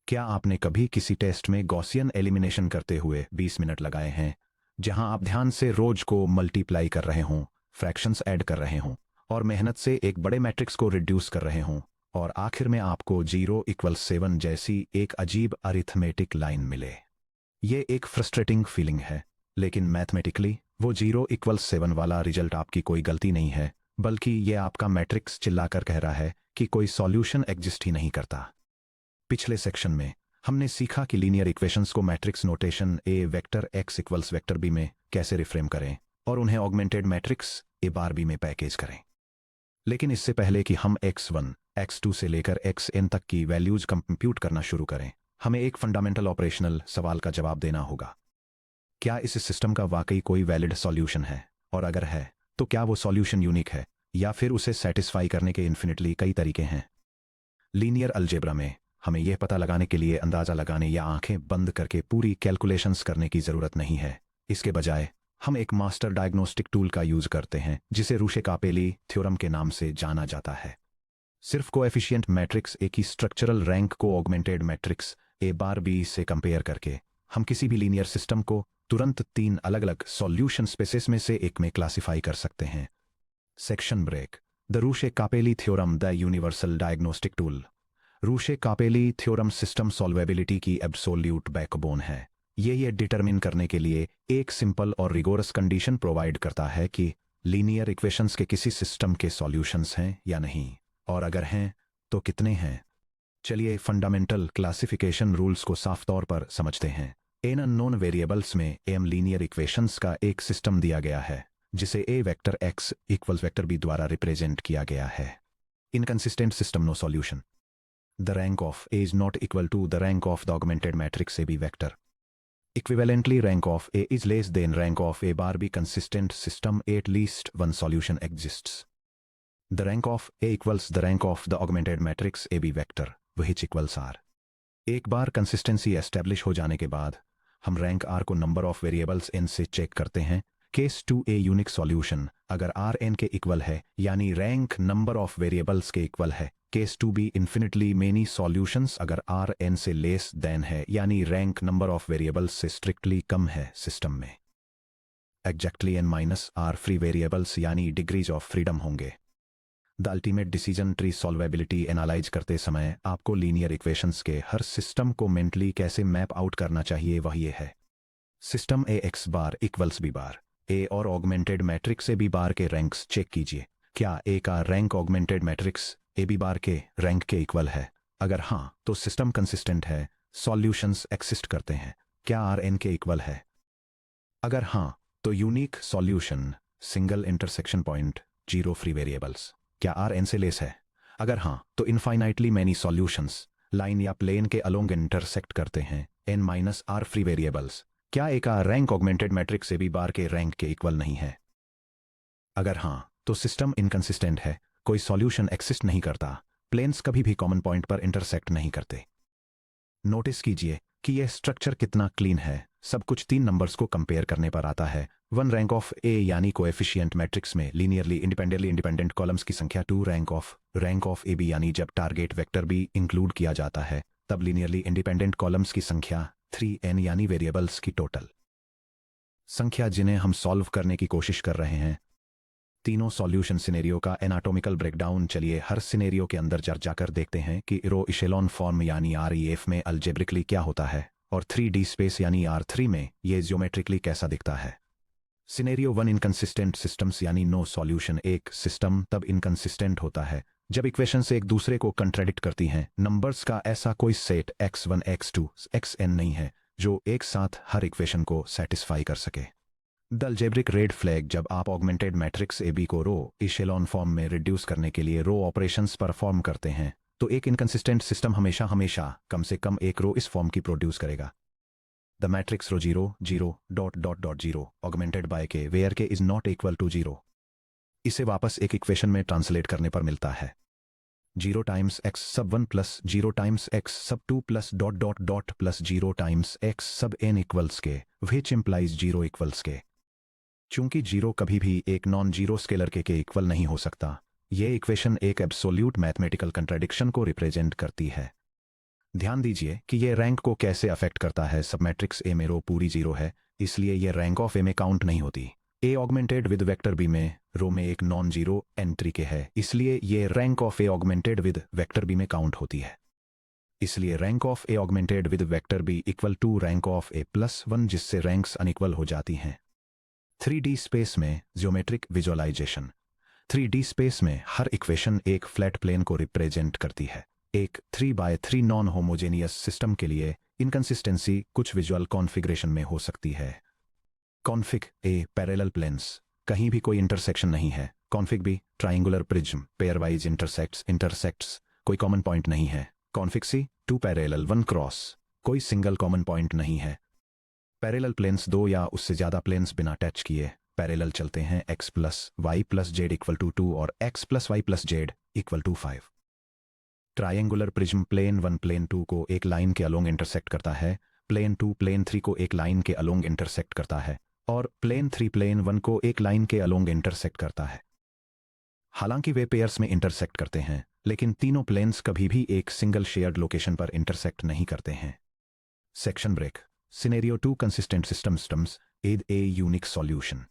क्या आपने कभी किसी टेस्ट में गॉसियन एलिमिनेशन करते हुए 20 मिनट लगाए हैं, जहां आप ध्यान से रोज को मल्टीप्लाई कर रहे हों, फ्रैक्शंस ऐड कर रहे हों और मेहनत से एक बड़े मैट्रिक्स को रिड्यूस कर रहे हों और आखिर में आपको 0=7 जैसी एक अजीब अरिथमेटिक लाइन मिले? ये एक फ्रस्ट्रेटिंग फीलिंग है, लेकिन मैथमेटिकली वो 0=7 वाला रिजल्ट आपकी कोई गलती नहीं है, बल्कि ये आपका मैट्रिक्स चिल्लाकर कह रहा है कि कोई सॉल्यूशन एग्जिस्ट ही नहीं करता। पिछले सेक्शन में हमने सीखा कि लीनियर इक्वेशंस को matrix notation A vector x equals vector B में कैसे रिफ्रेम करें और उन्हें augmented matrix A bar B में पैकेज करें। लेकिन इससे पहले कि हम x1, x2 से लेकर xn तक की वैल्यूज कंप्यूट करना शुरू करें, हमें एक फंडामेंटल ऑपरेशनल सवाल का जवाब देना होगा। क्या इस सिस्टम का वाकई कोई वैलिड सॉल्यूशन है, और अगर है तो क्या वो सॉल्यूशन यूनिक है या फिर उसे सेटिस्फाई करने के इन्फिनिटली कई तरीके हैं? लीनियर अलजेब्रा में हमें यह पता लगाने के लिए अंदाजा लगाने या आंखें बंद करके पूरी कैलकुलेशंस करने की जरूरत नहीं है। इसके बजाय हम एक मास्टर डायग्नोस्टिक टूल का यूज करते हैं जिसे रूशे-कापेली थ्योरम के नाम से जाना जाता है। सिर्फ कोएफिशिएंट मैट्रिक्स ए की स्ट्रक्चरल रैंक को augmented matrix A bar B से कंपेयर करके हम किसी भी लीनियर सिस्टम को तुरंत 3 अलग अलग सॉल्यूशन स्पेसेस में से एक में क्लासिफाई कर सकते हैं। Section break. The Rouche Capelli theorem, the universal diagnostic tool. Rouche Capelli theorem system solvability की एब्सोल्यूट बैकबोन है। ये डिटरमिन करने के लिए एक सिंपल और रिगोरस कंडीशन प्रोवाइड करता है कि लीनियर इक्वेशंस के किसी सिस्टम के सॉल्यूशंस हैं या नहीं, और अगर हैं तो कितने हैं। चलिए फंडामेंटल क्लासिफिकेशन रूल्स को साफ तौर पर समझते हैं। एन अननोन वेरिएबल्स में एम लीनियर इक्वेशंस का एक सिस्टम दिया गया है जिसे A vector x equals vector B द्वारा रिप्रेजेंट किया गया है। Inconsistent system, no solution. The rank of A is not equal to the rank of the augmented matrix AB vector. Equivalently, rank of A is less than rank of A bar B consistent system. At least one solution exists. The rank of A equals the rank of the augmented matrix AB vector, which equals R. एक बार consistency establish हो जाने के बाद हम rank R को number of variables n से check करते हैं। केस 2A यूनिक सॉल्यूशन अगर R n के इक्वल है, यानी रैंक नंबर ऑफ वेरिएबल्स के इक्वल है। Case 2B infinitely many solutions अगर R n से लेस देन है, यानी रैंक नंबर ऑफ वेरिएबल्स से स्ट्रिक्टली कम है सिस्टम में। एग्जैक्टली n-r फ्री वेरिएबल्स यानी डिग्रीज ऑफ फ्रीडम होंगे। The ultimate decision tree सॉल्वेबिलिटी analyse करते समय आपको लीनियर इक्वेशंस के हर सिस्टम को मेंटली कैसे मैप आउट करना चाहिए, वह ये है। System A X bar equals B bar. A और augmented matrix A B bar के रैंक्स चेक कीजिए। क्या ए का rank augmented matrix A B bar के रैंक के इक्वल है? अगर हाँ तो सिस्टम कंसिस्टेंट है, सॉल्यूशंस एक्सिस्ट करते हैं। क्या आर एन के इक्वल है? अगर हाँ तो unique solution, single intersection point, 0 free variables. क्या आर एन से लेस है? अगर हाँ तो इनफाइनाइटली मैनी सॉल्यूशंस लाइन या प्लेन के अलोंग इंटरसेक्ट करते हैं, n-r फ्री वेरिएबल्स। क्या ए का rank augmented matrix A B bar के रैंक के इक्वल नहीं है? अगर हाँ तो सिस्टम इनकंसिस्टेंट है, कोई सॉल्यूशन एक्सिस्ट नहीं करता, प्लेन्स कभी भी कॉमन पॉइंट पर इंटरसेक्ट नहीं करते। नोटिस कीजिए कि यह स्ट्रक्चर कितना क्लीन है। सब कुछ 3 नंबर्स को कंपेयर करने पर आता है। 1 रैंक ऑफ ए यानी कोएफिशिएंट मैट्रिक्स में लीनियरली इंडिपेंडेंट कॉलम्स की संख्या। 2 रैंक ऑफ ए बी यानी जब टारगेट वेक्टर बी इंक्लूड किया जाता है तब लीनियरली इंडिपेंडेंट कॉलम्स की संख्या। 3n यानी वेरिएबल्स की टोटल संख्या जिन्हें हम सॉल्व करने की कोशिश कर रहे हैं। तीनों सॉल्यूशन सिनेरियो का एनाटॉमिकल ब्रेकडाउन। चलिए हर सिनेरियो के अंदर जाकर देखते हैं कि रो इशेलॉन फॉर्म यानी REF में अल्जेब्रिकली क्या होता है और 3D स्पेस यानी R3 में ये ज्योमेट्रिकली कैसा दिखता है। सिनेरियो 1 इनकंसिस्टेंट सिस्टम्स यानी नो सॉल्यूशन। एक सिस्टम तब इनकंसिस्टेंट होता है जब इक्वेशन से एक दूसरे को कंट्राडिक्ट करती हैं। नंबर्स का ऐसा कोई सेट x1, x2, xn नहीं है जो एक साथ हर इक्वेशन को सेटिस्फाई कर सके। द अलजेब्रिक रेड फ्लैग जब आप ऑगमेंटेड मैट्रिक्स ए बी को रो इशेलॉन फॉर्म में रिड्यूस करने के लिए रो ऑपरेशंस परफॉर्म करते हैं तो एक इनकंसिस्टेंट सिस्टम हमेशा कम से कम एक रो इस फॉर्म की प्रोड्यूस करेगा। The matrix row 0 0 dot dot dot 0 augmented by K where K is not equal to 0। इसे वापस एक इक्वेशन में ट्रांसलेट करने पर मिलता है 0 टाइम्स x सब 1 प्लस 0 टाइम्स x सब 2 plus dot dot dot plus 0 times x सब n इक्वल्स के, विच इम्प्लाइज 0 इक्वल्स के। चूंकि 0 कभी भी एक नॉन जीरो स्केलर के इक्वल नहीं हो सकता, ये इक्वेशन एक एब्सोल्यूट मैथमेटिकल कंट्राडिक्शन को रिप्रेजेंट करती है। ध्यान दीजिए कि ये रैंक को कैसे अफेक्ट करता है। सब मैट्रिक्स ए में रो पूरी 0 है, इसलिए ये रैंक ऑफ ए में काउंट नहीं होती। ए ऑगमेंटेड विद वेक्टर बी में रो में एक नॉन जीरो एंट्री के है, इसलिए ये rank of A augmented with vector B में काउंट होती है। इसलिए rank of A augmented with vector B equal to rank of A plus 1, जिससे रैंक्स अनइक्वल हो जाती हैं। 3D स्पेस में ज्योमेट्रिक विजुअलाइजेशन। 3D स्पेस में हर इक्वेशन एक फ्लैट प्लेन को रिप्रेजेंट करती है। एक 3x3 नॉन होमोजेनियस सिस्टम के लिए इनकंसिस्टेंसी कुछ विजुअल कॉन्फ़िगरेशन में हो सकती है। कॉन्फ़िग ए पैरेलल प्लेन्स, कहीं भी कोई इंटरसेक्शन नहीं है। Config be triangular prism, pairwise intersects, कोई कॉमन पॉइंट नहीं है। कॉन्फ़िग सी 2 पैरेलल 1 क्रॉस, कोई सिंगल कॉमन पॉइंट नहीं है। पैरेलल प्लेन्स 2 या उससे ज़्यादा प्लेन्स बिना टच किए पैरेलल चलते हैं। x plus Y plus Z equal to 2 और x plus Y plus Z equal to 5। Triangular prism plane 1 plane 2 को एक लाइन के अलोंग इंटरसेक्ट करता है, प्लेन 2 प्लेन 3 को एक लाइन के अलोंग इंटरसेक्ट करता है और प्लेन 3 प्लेन 1 को एक लाइन के अलोंग इंटरसेक्ट करता है। हालांकि वे पेयर्स में इंटरसेक्ट करते हैं, लेकिन तीनों प्लेन्स कभी भी एक सिंगल शेयर्ड लोकेशन पर इंटरसेक्ट नहीं करते हैं। Section break. Scenario 2 consistent systems add a unique solution.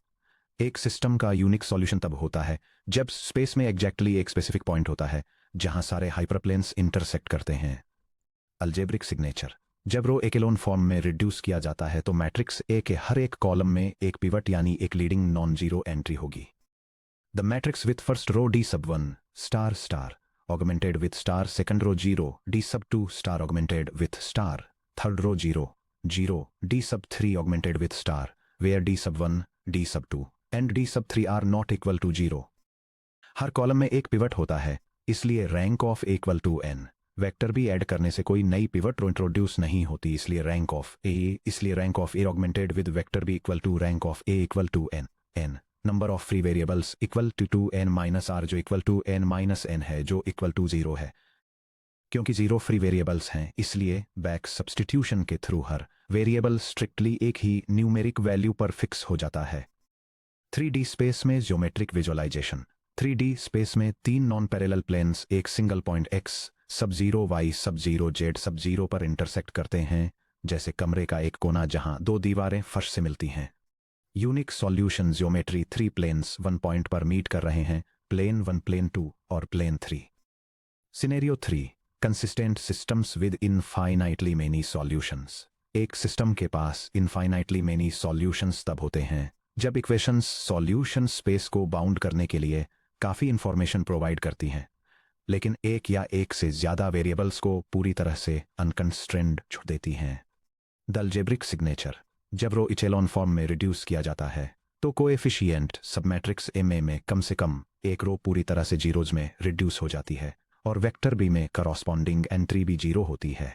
एक सिस्टम का यूनिक सॉल्यूशन तब होता है जब स्पेस में एग्जैक्टली एक स्पेसिफिक पॉइंट होता है जहां सारे हाइपरप्लेन्स इंटरसेक्ट करते हैं। Algebraic signature. जब रो एकेलोन फॉर्म में रिड्यूस किया जाता है तो मैट्रिक्स ए के हर एक कॉलम में एक पिवट यानी एक लीडिंग नॉन जीरो एंट्री होगी। The matrix with first row D sub 1 star star augmented with star, second row 0 D sub 2 star augmented with star, third row 0 0 D sub 3 augmented with star, where D sub 1 D sub 2 and D sub 3 are not equal to 0। हर column में एक pivot होता है, इसलिए rank of A equal to n। Vector भी add करने से कोई नई पिवट इंट्रोड्यूस नहीं होती, इसलिए rank of A augmented with vector B equal to rank of A equal to n। Number of free variables equal to n minus r, जो equal to n minus n है, जो equal to 0 है। क्योंकि 0 free variables हैं, इसलिए back substitution के through हर variable strictly एक ही numeric value पर फिक्स हो जाता है। 3D स्पेस में ज्योमेट्रिक विजुअलाइजेशन। 3D स्पेस में 3 नॉन पैरेलल प्लेन्स एक सिंगल पॉइंट x सब 0 y सब 0 z सब 0 पर इंटरसेक्ट करते हैं, जैसे कमरे का एक कोना जहां 2 दीवारें फर्श से मिलती हैं। Unique solution geometry 3 planes 1 point पर मीट कर रहे हैं, प्लेन 1 प्लेन 2 और plane 3। Scenario 3 consistent systems with infinitely many solutions. एक सिस्टम के पास इनफाइनाइटली मेनी सॉल्यूशंस तब होते हैं जब इक्वेशंस सॉल्यूशन स्पेस को बाउंड करने के लिए काफ़ी इंफॉर्मेशन प्रोवाइड करती हैं, लेकिन एक या एक से ज़्यादा वेरिएबल्स को पूरी तरह से अनकंस्ट्रेंड छोड़ देती हैं। The algebraic signature. जब रो इचेलॉन फॉर्म में रिड्यूस किया जाता है तो कोएफिशिएंट सबमैट्रिक्स एम में कम से कम एक रो पूरी तरह से जीरोज में रिड्यूस हो जाती है और वेक्टर बी में करॉस्पॉन्डिंग एंट्री भी 0 होती है।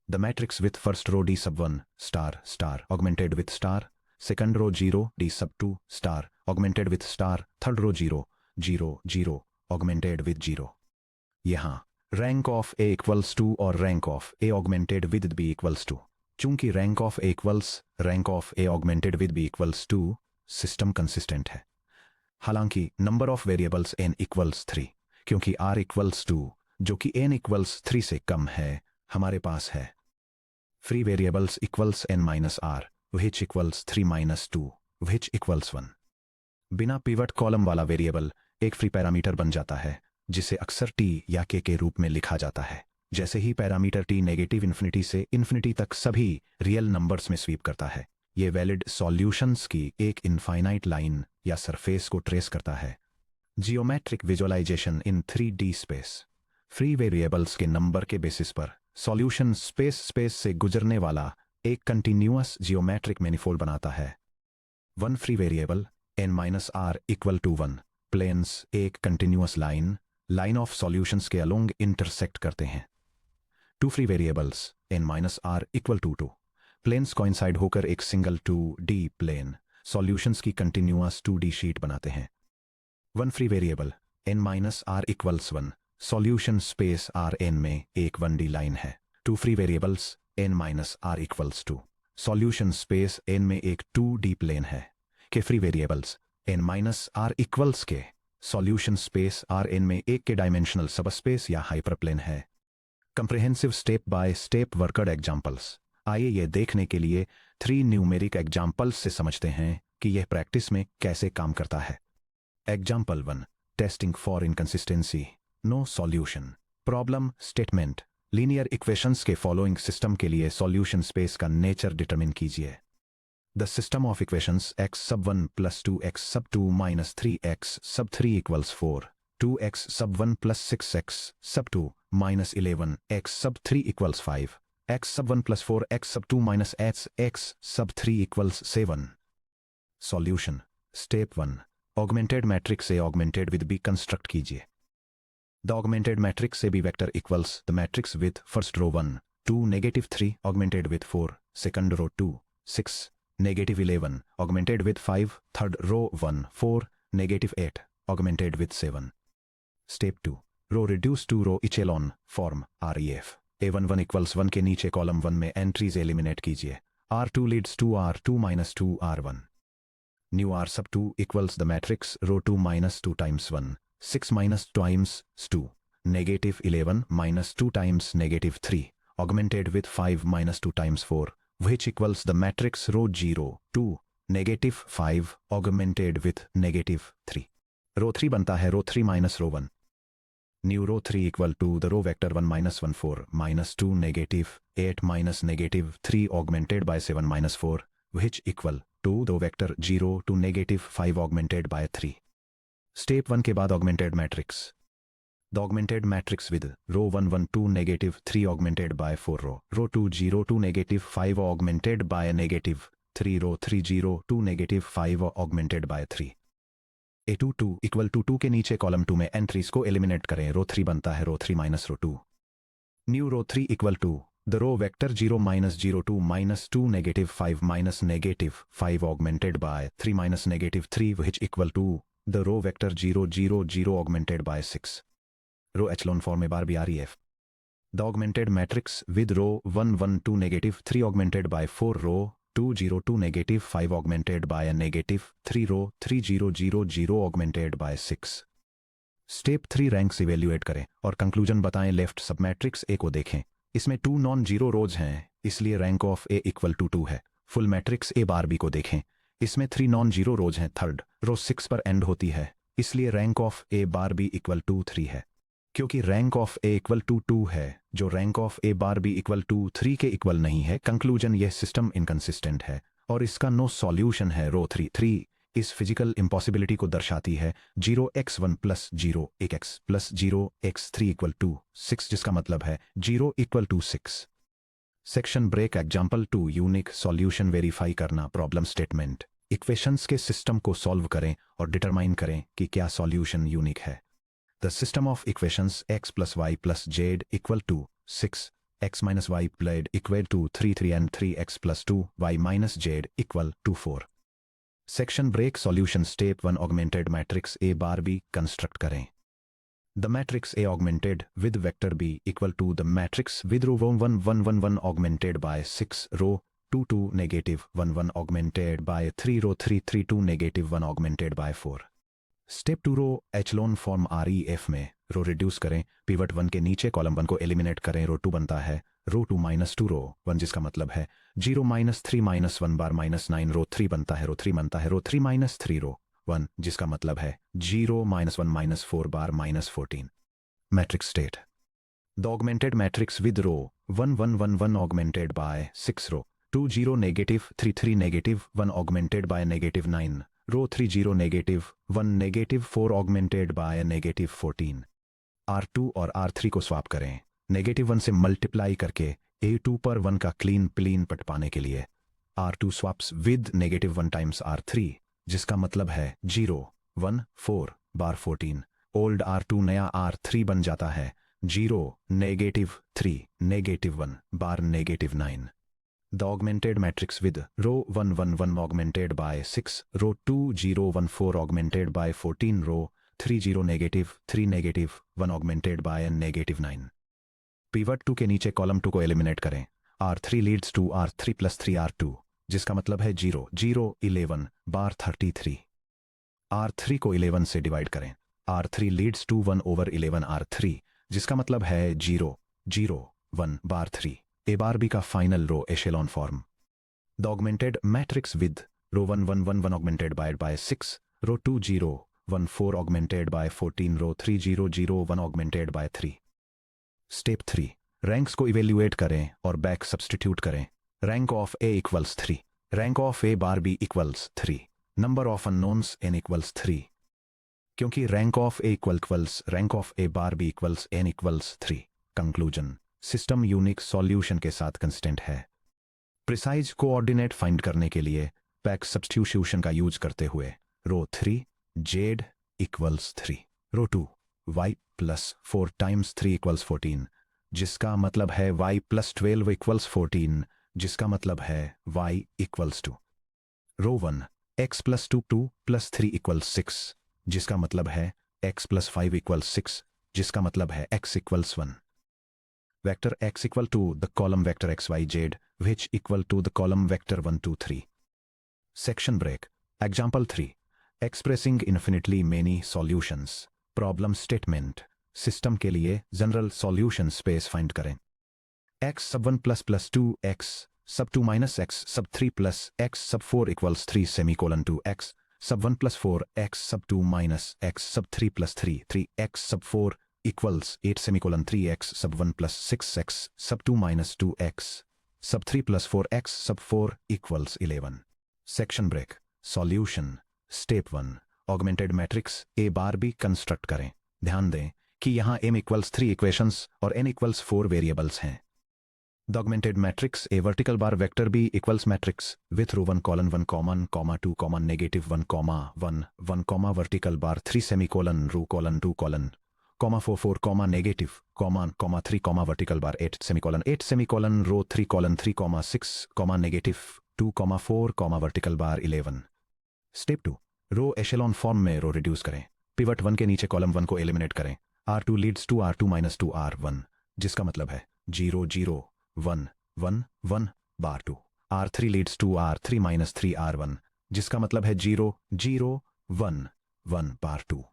The matrix with first row D sub 1 star star augmented with star, second row 0 D sub 2 star augmented with star, third row 0 0 0 augmented with 0। यहाँ rank of A equals two और rank of A augmented with B equals two. चूंकि rank of A equals rank of A augmented with B equals two, system consistent है। हालांकि number of variables n equals 3, क्योंकि r equals 2 जो कि n equals 3 से कम है, हमारे पास है free variables equals n minus r which equals 3 minus 2 which equals 1। बिना पिवट कॉलम वाला वेरिएबल एक फ्री पैरामीटर बन जाता है, जिसे अक्सर t या k के रूप में लिखा जाता है। जैसे ही पैरामीटर t नेगेटिव इन्फिनिटी से इन्फिनिटी तक सभी रियल नंबर्स में स्वीप करता है, ये वैलिड सॉल्यूशंस की एक इनफाइनाइट लाइन या सरफेस को ट्रेस करता है। जियोमेट्रिक विजुअलाइजेशन इन 3D स्पेस। फ्री वेरिएबल्स के नंबर के बेसिस पर सॉल्यूशन स्पेस से गुजरने वाला एक कंटिन्यूअस जियोमेट्रिक मैनिफोल्ड बनाता है। 1 free variable n-r equal to 1 planes एक कंटिन्यूअस लाइन ऑफ सॉल्यूशंस के अलोंग इंटरसेक्ट करते हैं। 2 free variables n-r equal to 2 planes coincide होकर एक सिंगल 2D प्लेन सॉल्यूशंस की कंटिन्यूअस 2D शीट बनाते हैं। 1 free variable n-r equals 1 solution space Rn में एक 1D लाइन है। 2 free variables n-r equals 2 solution space n में एक 2D प्लेन है। के फ्री वेरिएबल्स n-r इक्वल्स के सॉल्यूशन स्पेस Rn में एक के डायमेंशनल सबस्पेस या हाइपरप्लेन है। Comprehensive step by step worked examples. आइए ये देखने के लिए 3 न्यूमेरिक एग्जाम्पल्स से समझते हैं कि यह प्रैक्टिस में कैसे काम करता है। Example 1, testing for inconsistency, no solution. Problem statement, linear equations के फॉलोइंग सिस्टम के लिए सॉल्यूशन स्पेस का नेचर डिटरमिन कीजिए। The system of equations x sub 1 plus 2x sub 2 minus 3x sub 3 equals 4, 2x sub 1 plus 6x sub 2 minus 11 x sub 3 equals 5, x sub 1 plus 4 x sub 2 minus x sub 3 equals 7. Solution. Step 1. Augmented matrix A augmented with B construct कीजिए। The augmented matrix AB vector equals the matrix with first row 1, 2, negative 3 augmented with 4, second row 2, 6, negative 11 augmented with 5, third row 1, 4, negative 8 augmented with 7. Step 2. Row reduce to row echelon form REF. A11 equals 1 के नीचे column 1 में entries eliminate कीजिए। R2 leads to R2 minus 2 R1. New R sub 2 equals the matrix row 2 minus 2 times 1, 6 minus 2 times 2, negative 11 minus 2 times negative 3 augmented with 5 minus 2 times 4, which equals the matrix row 0, 2, negative 5 augmented with negative 3. Row 3 बनता है row 3 minus row 1. New row 3 equal to the row vector 1 minus 1 4 minus 2 negative 8 minus negative 3 augmented by 7 minus 4, which equal to the vector 0 to negative 5 augmented by 3. Step 1 के बाद augmented matrix. The augmented matrix with row 1 1 2 negative 3 augmented by 4 row 2 0 2 negative 5 augmented by a negative 3 row 3 0 2 negative 5 augmented by 3. A2 2 equal to 2 के नीचे column 2 में entries को eliminate करें। रो 3 बनता है row 3 minus row 2. New row 3 equal to the row vector 0 minus 0 2 minus 2 negative 5 minus negative 5 augmented by 3 minus negative 3, which equal to the row vector 0 0 0 augmented by 6. Row echelon form में बार भी REF. The augmented matrix with row 1 1 2 negative 3 augmented by 4 row 2 0 2 negative 5 augmented by a negative 3 row 3 0 0 0 augmented by 6. Step 3 ranks evaluate करें और conclusion बताएं। Left सब matrix A को देखें। इसमें 2 non zero rows हैं, इसलिए rank of A equal to 2 है। Full matrix A bar B को देखें। इसमें 3 नॉन जीरो रोज हैं, थर्ड रो 6 पर एंड होती है, इसलिए rank of A bar B equal to 3 है। क्योंकि rank of A equal to 2 है, जो rank of A bar B equal to 3 के इक्वल नहीं है, कंक्लूजन यह सिस्टम इनकंसिस्टेंट है और इसका नो सॉल्यूशन है। रो 3 इस फिजिकल इम्पॉसिबिलिटी को दर्शाती है। 0x1 plus 0 1x plus 0x3 equal to 6, जिसका मतलब है 0 equal to 6। Section break example 2 unique solution verify करना। प्रॉब्लम स्टेटमेंट, इक्वेशंस के सिस्टम को सॉल्व करें और डिटरमाइन करें कि क्या सॉल्यूशन यूनिक है। The system of equations x plus y plus z equal to 6, x minus y plus equal to 3 and 3x plus 2, y minus z equal to 4. Section break solution. Step 1 augmented matrix A bar B construct करें। The matrix A augmented with vector B equal to the matrix with row 1 1 1 1 augmented by 6, row 2 2 negative 1 1 augmented by 3, row 3 3 2 negative 1 augmented by 4. Step 2 row echelon form REF में row reduce करें। Pivot 1 के नीचे column 1 को eliminate करें। रो 2 बनता है रो 2 minus 2 रो 1, जिसका मतलब है 0 माइनस 3 माइनस 1 बार माइनस 9। रो 3 बनता है रो 3 बनता है रो 3 माइनस 3 रो 1, जिसका मतलब है 0 minus 1 minus 4 bar minus 14। Matrix state, the augmented matrix with row 1 1 1 1 augmented by 6, row 2 0 negative 3 3 negative 1 augmented by negative 9, row 3 0 negative 1 negative 4 augmented by a negative 14. R2 और R3 को swap करें। Negative 1 से multiply करके A2 पर 1 का clean पट पाने के लिए R2 swaps with negative 1 times R3, जिसका मतलब है 0 1 4 बार 14। ओल्ड R2 नया R3 बन जाता है 0 negative 3 negative 1 bar negative 9। The augmented matrix with row 1 1 1 augmented by 6, row 2 0 1 4 augmented by 14, row 3 0 negative 3 negative 1 augmented by a negative 9. Pivot 2 के नीचे column 2 को एलिमिनेट करें। R3 leads to R3 plus 3 R2, जिसका मतलब है 0 0 11 बार 33। R3 को 11 से divide करें। R3 leads to 1 over 11 R3, जिसका मतलब है 0 0 1 bar 3 a bar b का final row echelon form. The augmented matrix with row 1 1 1 1 augmented by 6, row 2 0 1 4 augmented by 14, row 3 0 0 1 augmented by 3. Step 3. Ranks को evaluate करें और back substitute करें. Rank of A equals 3. Rank of A bar B equals 3. Number of unknowns n equals 3. क्योंकि rank of A equals rank of A bar B equals n equals 3. Conclusion. System unique solution के साथ constant है. Precise coordinate find करने के लिए pack substitution का use करते हुए रो 3 जेड इक्वल्स 3, रो 2 वाई प्लस 4 टाइम्स 3 इक्वल्स 14, जिसका मतलब है वाई प्लस 12 इक्वल्स 14, जिसका मतलब है वाई इक्वल्स 2, रो 1 एक्स प्लस 2 2 प्लस 3 इक्वल्स 6, जिसका मतलब है एक्स प्लस 5 इक्वल्स 6, जिसका मतलब है x equals 1. Vector x equal to the column vector x y z, which equal to the column vector 1 2 3. Section break. Example 3. Expressing infinitely many solutions. Problem statement. System के लिए general solution space find करें. x sub 1 plus 2 x sub 2 minus x sub 3 plus x sub 4 equals 3 semicolon 2 x sub 1 plus 4 x sub 2 minus x sub 3 plus 3 3x sub 4 equals 8 semicolon 3x sub 1 plus 6x sub 2 minus 2x sub 3 plus 4x sub 4 equals 11. Section break. Solution. Step 1. Augmented matrix A bar B construct करें. ध्यान दें कि यहाँ m equals 3 equations और n equals 4 variables हैं. The augmented matrix A vertical bar vector B equals matrix with row 1 colon 1 common comma 2 comma negative 1 comma 1 1 comma vertical bar 3 semicolon row colon 2 colon comma 4 4 comma negative comma 3 comma vertical bar 8 semicolon row 3 colon 3 comma 6 comma negative 2 comma 4 comma vertical bar 11. Step 2. Row echelon form में row reduce करें. Pivot 1 के नीचे column 1 को eliminate करें. R2 leads to R2 minus 2 R1, जिसका मतलब है 0 0 1 1 1 bar 2. R3 leads to R3 minus 3 R1, जिसका मतलब है 0 0 1 1 bar 2.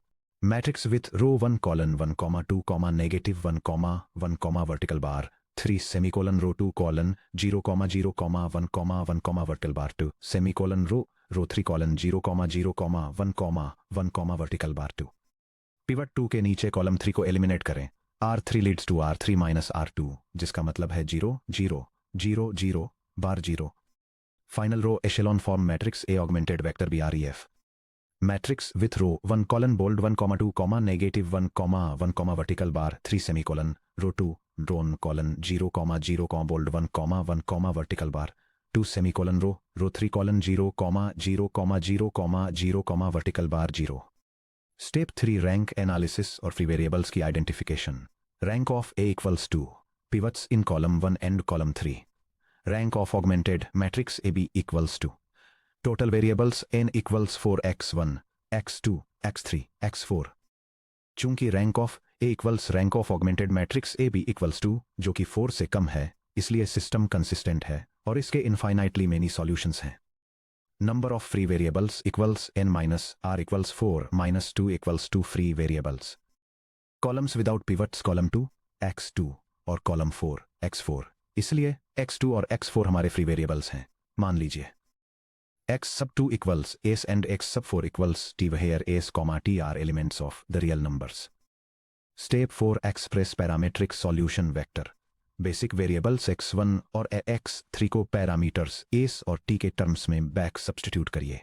Matrix with row 1 colon 1 comma 2 comma negative 1 comma 1 comma vertical bar 3 semicolon row 2 colon 0 comma 0 comma 1 comma 1 comma vertical bar 2 semicolon row 3 colon 0 comma 0 comma 1 comma 1 comma vertical bar 2. Pivot 2 के नीचे column 3 को eliminate करें. R3 leads to R3 minus R2, जिसका मतलब है 0 0 0 0 bar 0. Final row echelon form matrix A augmented vector BREF. Matrix with row 1 colon bold 1 comma 2 comma negative 1 comma vertical bar 3 semicolon row 2 ड्रोन colon 0 comma 0 comma bold 1 comma vertical bar 2 semicolon row 3 colon 0 comma 0 comma 0 comma 0 comma vertical bar 0. Step 3 rank analysis और free variables की identification. Rank of A equals to pivots in column 1 and column 3. Rank of augmented matrix A B equals to total variables n equals 4x1 x2 x3 x4. चूंकि rank of a equals rank of augmented matrix A B equals to, जो कि 4 से कम है, इसलिए system consistent है और इसके infinitely many solutions हैं. Number of free variables equals n minus r equals 4 minus 2 equals 2 free variables. Columns without pivots column 2 x2 और कॉलम 4 x4, इसलिए x2 और x4 हमारे फ्री वेरिएबल्स हैं. मान लीजिए x sub 2 equals s and x sub 4 equals t, where s comma t are elements of the real numbers. Step 4 express parametric solution vector. Basic variables x1 और x3 को parameters s और t के terms में back substitute करिए.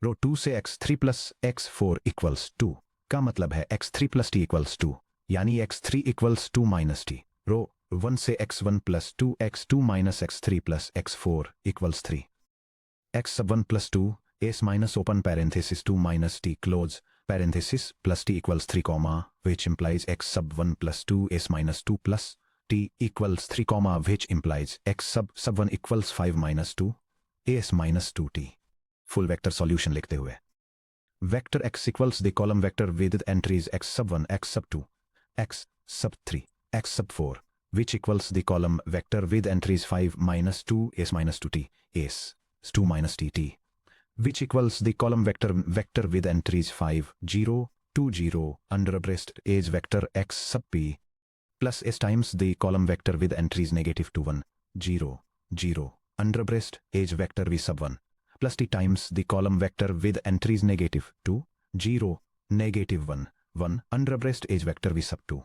रो 2 से x3 plus x4 equals 2 का मतलब है x3 प्लस t इक्वल्स 2, यानी x3 इक्वल्स 2 माइनस t. रो 1 से x1 plus 2 x2 minus x3 plus x4 equals 3. x sub 1 plus 2 s minus open parenthesis 2 minus t close parenthesis plus t equals 3 comma, which implies x sub 1 plus 2 s minus 2 plus t equals 3 comma, which implies x sub 1 equals 5 minus 2 s minus 2t. Full vector solution लिखते हुए vector x equals the column vector with entries x sub 1 x sub 2 x sub 3 x sub 4, which equals the column vector with entries 5 minus 2 s minus 2t s 2 minus tt, which equals the column vector with entries 5 0 2 0 under a breast age vector x sub p plus s times the column vector with entries negative to 1, 0, 0, underbraced age vector v sub 1, plus t times the column vector with entries negative to 0, negative 1, 1, underbraced age vector v sub 2.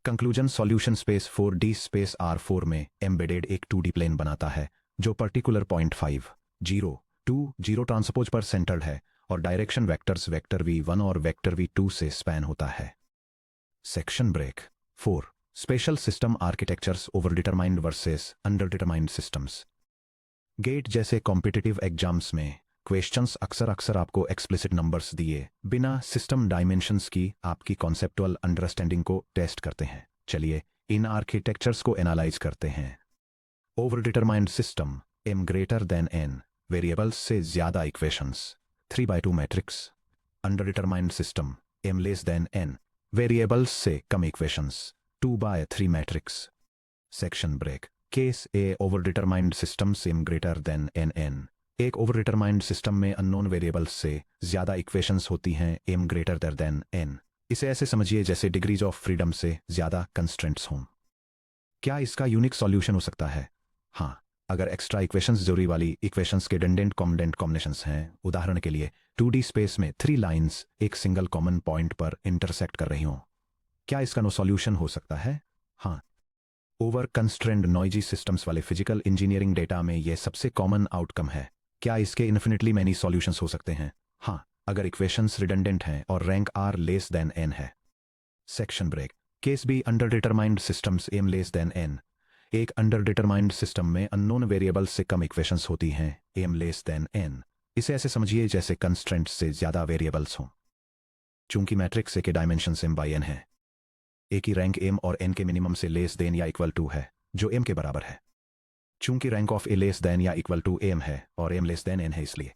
Conclusion solution space 4D space R4 में embedded एक 2D plane बनाता है जो particular point 5, 0, 2, 0 transpose पर centred है और direction vectors vector v1 और vector v2 से स्पैन होता है। Section break 4 special system architectures over determined versus under determined systems. GATE जैसे कॉम्पिटिटिव एग्जाम्स में क्वेश्चंस अक्सर आपको एक्सप्लिसिट नंबर्स दिए बिना सिस्टम डायमेंशंस की आपकी कॉन्सेप्चुअल अंडरस्टैंडिंग को टेस्ट करते हैं। चलिए इन आर्किटेक्चर्स को एनालाइज करते हैं। Over determined system m greater than n variables से ज्यादा equations 3/2 matrix. Under determined system m less than n variables से कम equations 2/3 matrix. Section break case A over determined system m greater than n एक over determined system में unknown variables से ज्यादा equations होती हैं m ग्रेटर देन n। इसे ऐसे समझिए जैसे डिग्रीज ऑफ फ्रीडम से ज्यादा कंस्ट्रेंट्स हों। क्या इसका यूनिक सॉल्यूशन हो सकता है? हाँ, अगर एक्स्ट्रा इक्वेशंस जरूरी वाली इक्वेशंस के डेंडेंट कॉम्बिनेशंस हैं। उदाहरण के लिए 2D स्पेस में 3 लाइंस एक सिंगल कॉमन पॉइंट पर इंटरसेक्ट कर रही हों। क्या इसका नो सॉल्यूशन हो सकता है? हाँ, ओवर कंस्ट्रेंड नॉइजी सिस्टम्स वाले फिजिकल इंजीनियरिंग डेटा में यह सबसे कॉमन आउटकम है। क्या इसके इन्फिनिटली मैनी सॉल्यूशंस हो सकते हैं? हाँ, अगर इक्वेशंस रिडंडेंट हैं और rank r less than n है। Section break case B under determined systems m less than n एक अंडर डिटरमाइंड सिस्टम में अननोन वेरिएबल्स से कम इक्वेशंस होती हैं m लेस देन n। इसे ऐसे समझिए जैसे कंस्ट्रेंट्स से ज्यादा वेरिएबल्स हों। चूंकि मैट्रिक्स A के डायमेंशंस m by n है, A की रैंक m और n के मिनिमम से लेस देन या इक्वल टू है जो m के बराबर है। चूंकि rank of A less than या इक्वल टू m है और m लेस देन n है, इसलिए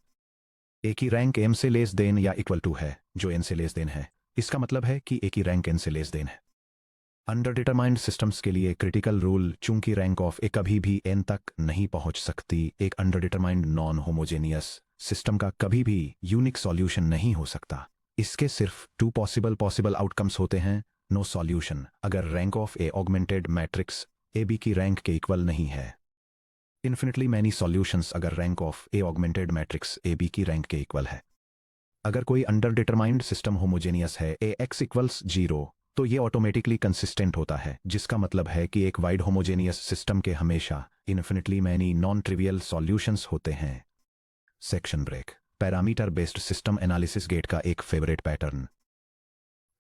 A की रैंक m से लेस देन या इक्वल टू है जो n से लेस देन है। इसका मतलब है कि A की रैंक n से लेस देन है। अंडर डिटरमाइंड सिस्टम्स के लिए क्रिटिकल रूल चूंकि रैंक ऑफ A कभी भी n तक नहीं पहुंच सकती, एक under determined non homogeneous system का कभी भी यूनिक सॉल्यूशन नहीं हो सकता। इसके सिर्फ 2 पॉसिबल आउटकम्स होते हैं। नो सॉल्यूशन अगर rank of A augmented matrix AB की रैंक के इक्वल नहीं है। इन्फिनिटली मैनी सॉल्यूशंस अगर rank of A augmented matrix AB की रैंक के इक्वल है। अगर कोई अंडर डिटरमाइंड सिस्टम होमोजेनियस है AX इक्वल्स 0 तो ये ऑटोमेटिकली कंसिस्टेंट होता है, जिसका मतलब है कि एक वाइड होमोजेनियस सिस्टम के हमेशा infinitely many non trivial solutions होते हैं। Section break parameter based system analysis GATE का एक फेवरेट पैटर्न।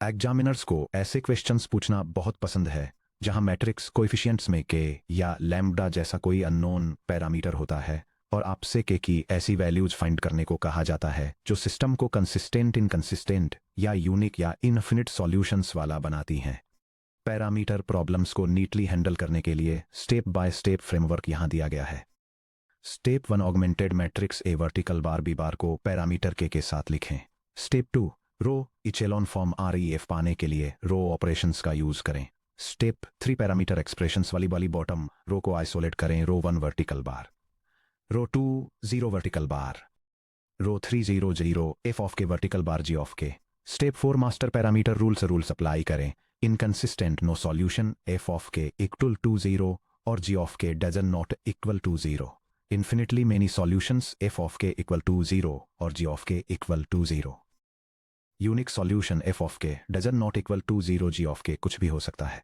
एग्जामिनर्स को ऐसे क्वेश्चंस पूछना बहुत पसंद है जहां मैट्रिक्स कोएफिशिएंट्स में k या लैम्ब्डा जैसा कोई अननोन पैरामीटर होता है और आपसे k की ऐसी वैल्यूज फाइंड करने को कहा जाता है जो सिस्टम को कंसिस्टेंट इनकंसिस्टेंट या यूनिक या इनफिनिट सॉल्यूशंस वाला बनाती हैं। पैरामीटर प्रॉब्लम्स को नीटली हैंडल करने के लिए स्टेप बाय स्टेप फ्रेमवर्क यहां दिया गया है। Step 1 augmented matrix A vertical bar B bar को पैरामीटर k के साथ लिखें। Step 2 row echelon form REF पाने के लिए रो ऑपरेशंस का यूज करें। स्टेप 3 पैरामीटर एक्सप्रेशंस वाली बॉटम रो को आइसोलेट करें। Row 1 vertical bar, row 2 0 vertical bar, row 3 0 0 f of K vertical bar g of K. Step 4 master parameter rules apply करें। Inconsistent no solution f of k equal to 0 और g of k does not equal to 0। Infinitely many solutions f of k equal to 0 और g of k equal to 0। Unique solution f of k does not equal to 0 g of k कुछ भी हो सकता है।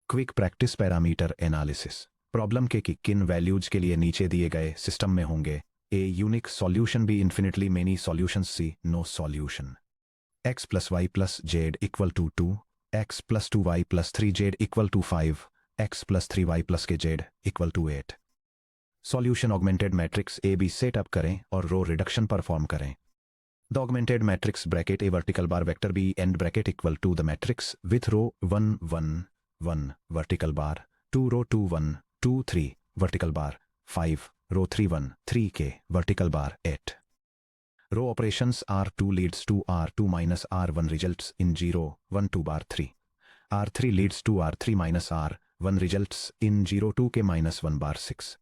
Quick practice parameter analysis problem के कि किन values के लिए नीचे दिए गए सिस्टम में होंगे A unique solution B infinitely many solutions C no solution. x plus Y plus Z equal to 2, x plus 2y plus 3z equal to 5, x plus 3y plus k z equal to 8। Solution augmented matrix A B setup करें और row reduction perform करें। The augmented matrix bracket A vertical bar vector B end bracket equal to the matrix with row 1 1 1 vertical bar 2 row 2 1 2 3 vertical bar 5 row 3 1 3 k vertical bar 8. Row operations R2 leads to R2 minus R1 results in 0 1 2 bar 3. R3 leads to R3 minus R1 results in 0 2 k minus 1 bar 6.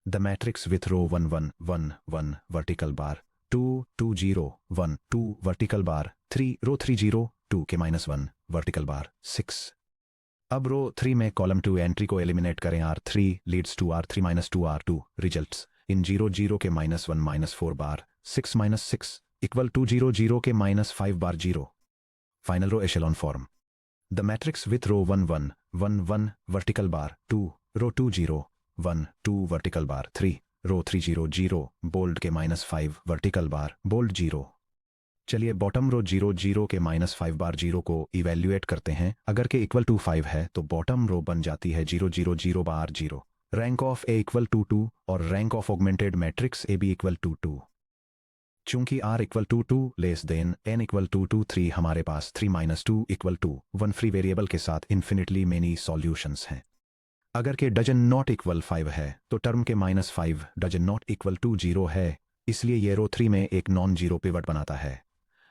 The matrix with row 1 1 1 1 vertical bar 2 2 0 1 2 vertical bar 3 row 3 0 2 k minus 1 vertical bar 6. अब रो 3 में column 2 entry को eliminate करें। R3 leads to R3 minus 2 R2 results in 0 0 के -1 -4 बार 6 -6 equal to 0 0 k -5 bar 0। Final row echelon form. The matrix with row 1 1 1 1 vertical bar 2 row 2 0 1 2 vertical bar 3 row 3 0 0 bold k -5 vertical bar bold 0। चलिए bottom row 0 0 k -5 bar 0 को evaluate करते हैं। अगर के equal to 5 है तो bottom row बन जाती है 0 0 0 bar 0। Rank of A equal to 2 और rank of augmented matrix A B equal to 2। चूंकि r equal to 2 less than n equal to 2 3 हमारे पास 3 - 2 इक्वल टू 1 फ्री वेरिएबल के साथ इन्फिनिटली मेनी सॉल्यूशंस हैं। अगर के डजन नॉट इक्वल 5 है तो टर्म के -5 डजन नॉट इक्वल टू 0 है, इसलिए ये रो 3 में एक नॉन जीरो पिवट बनाता है।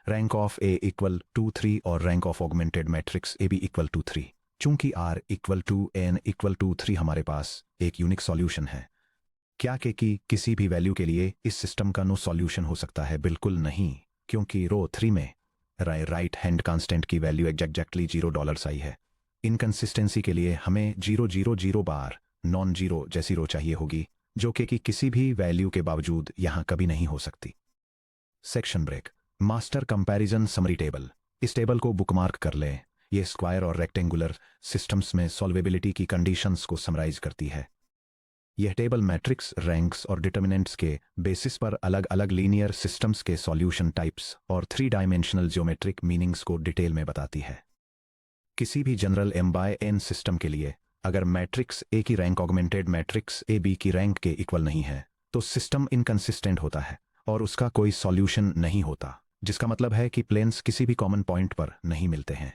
Rank of A equal to 3 और rank of augmented matrix A B equal to 3। चूंकि r equal to n equal to 3 हमारे पास एक यूनिक सॉल्यूशन है। क्या के की किसी भी वैल्यू के लिए इस सिस्टम का नो सॉल्यूशन हो सकता है? बिल्कुल नहीं, क्योंकि रो 3 में राइट हैंड कांस्टेंट की वैल्यू एग्जैक्टली $0 आई है। इनकंसिस्टेंसी के लिए हमें 0 0 0 बार नॉन जीरो जैसी रो चाहिए होगी, जो कि किसी भी वैल्यू के बावजूद यहां कभी नहीं हो सकती। Section break. Master comparison summary table. इस टेबल को बुकमार्क कर लें। ये स्क्वायर और रेक्टेंगुलर सिस्टम्स में सॉल्वेबिलिटी की कंडीशंस को समराइज करती है। यह टेबल मैट्रिक्स रैंक्स और डिटर्मिनेंट्स के बेसिस पर अलग अलग लीनियर सिस्टम्स के सॉल्यूशन टाइप्स और 3 डायमेंशनल ज्योमेट्रिक मीनिंग्स को डिटेल में बताती है। किसी भी जनरल m/n सिस्टम के लिए अगर मैट्रिक्स ए की rank augmented matrix A B की रैंक के इक्वल नहीं है तो सिस्टम इनकंसिस्टेंट होता है और उसका कोई सॉल्यूशन नहीं होता, जिसका मतलब है कि प्लेन्स किसी भी कॉमन पॉइंट पर नहीं मिलते हैं।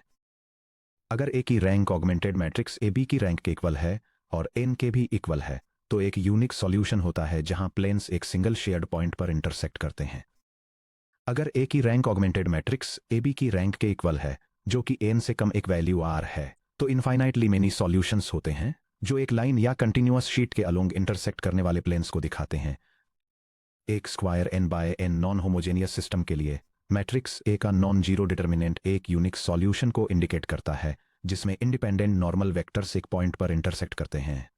अगर ए की rank augmented matrix A B की रैंक के इक्वल है और n के भी इक्वल है तो एक यूनिक सॉल्यूशन होता है जहां प्लेन्स एक सिंगल शेयर्ड पॉइंट पर इंटरसेक्ट करते हैं। अगर ए की rank augmented matrix A B की रैंक के इक्वल है, जो कि n से कम एक वैल्यू r है, तो इनफाइनाइटली मेनी सॉल्यूशंस होते हैं जो एक लाइन या कंटिन्यूअस शीट के अलोंग इंटरसेक्ट करने वाले प्लेन्स को दिखाते हैं। एक square n/n non homogeneous system के लिए मैट्रिक्स ए का नॉन जीरो डिटर्मिनेंट एक यूनिक सॉल्यूशन को इंडिकेट करता है जिसमें इंडिपेंडेंट नॉर्मल वेक्टर्स एक पॉइंट पर इंटरसेक्ट करते हैं।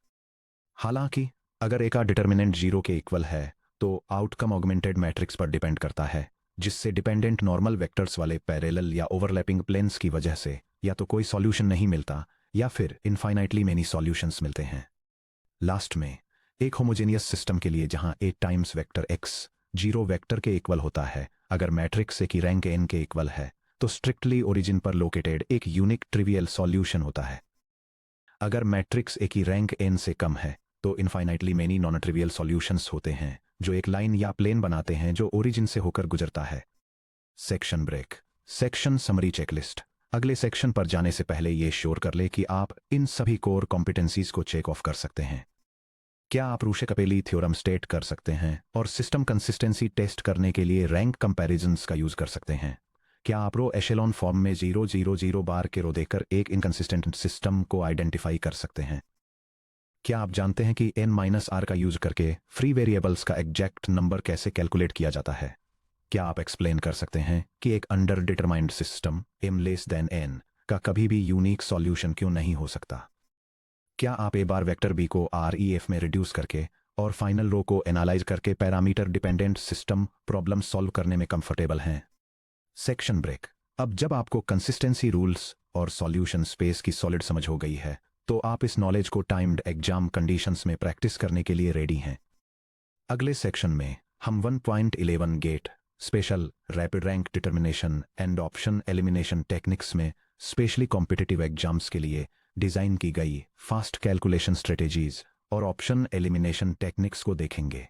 हालांकि अगर ए का डिटर्मिनेंट 0 के इक्वल है तो आउटकम ऑगमेंटेड मैट्रिक्स पर डिपेंड करता है, जिससे डिपेंडेंट नॉर्मल वेक्टर्स वाले पैरेलल या ओवरलैपिंग प्लेन्स की वजह से या तो कोई सॉल्यूशन नहीं मिलता या फिर इनफाइनाइटली मेनी सॉल्यूशंस मिलते हैं। लास्ट में एक होमोजेनियस सिस्टम के लिए जहां ए टाइम्स वेक्टर x 0 वेक्टर के इक्वल होता है, अगर मैट्रिक्स ए की रैंक n के इक्वल है तो स्ट्रिक्टली ओरिजिन पर लोकेटेड एक यूनिक ट्रिवियल सॉल्यूशन होता है। अगर मैट्रिक्स ए की रैंक n से कम है तो infinitely many non trivial solutions होते हैं जो एक लाइन या प्लेन बनाते हैं जो ओरिजिन से होकर गुजरता है। Section break. Section summary checklist. अगले सेक्शन पर जाने से पहले ये श्योर कर ले कि आप इन सभी कोर कॉम्पिटेंसीज को चेक ऑफ कर सकते हैं। क्या आप रूशे-कपेली थ्योरम स्टेट कर सकते हैं और सिस्टम कंसिस्टेंसी टेस्ट करने के लिए रैंक कंपैरिजंस का यूज कर सकते हैं? क्या आप रो एशेलॉन फॉर्म में 0 0 0 बार के रो देकर एक इनकंसिस्टेंट सिस्टम को आइडेंटिफाई कर सकते हैं? क्या आप जानते हैं कि n-r का यूज करके फ्री वेरिएबल्स का एग्जैक्ट नंबर कैसे कैलकुलेट किया जाता है? क्या आप एक्सप्लेन कर सकते हैं कि एक under determined system m less than n का कभी भी यूनिक सॉल्यूशन क्यों नहीं हो सकता? क्या आप ए बार वेक्टर b को REF में रिड्यूस करके और फाइनल रो को एनालाइज करके parameter dependent system problem solve करने में कंफर्टेबल हैं? Section break. अब जब आपको कंसिस्टेंसी रूल्स और सॉल्यूशन स्पेस की सॉलिड समझ हो गई है तो आप इस नॉलेज को टाइम्ड एग्जाम कंडीशंस में प्रैक्टिस करने के लिए रेडी हैं। अगले सेक्शन में हम 1.11 gate special rapid rank determination and option elimination techniques में स्पेशली कॉम्पिटिटिव एग्जाम्स के लिए डिजाइन की गई फास्ट कैलकुलेशन स्ट्रेटेजीज और ऑप्शन एलिमिनेशन टेक्निक्स को देखेंगे।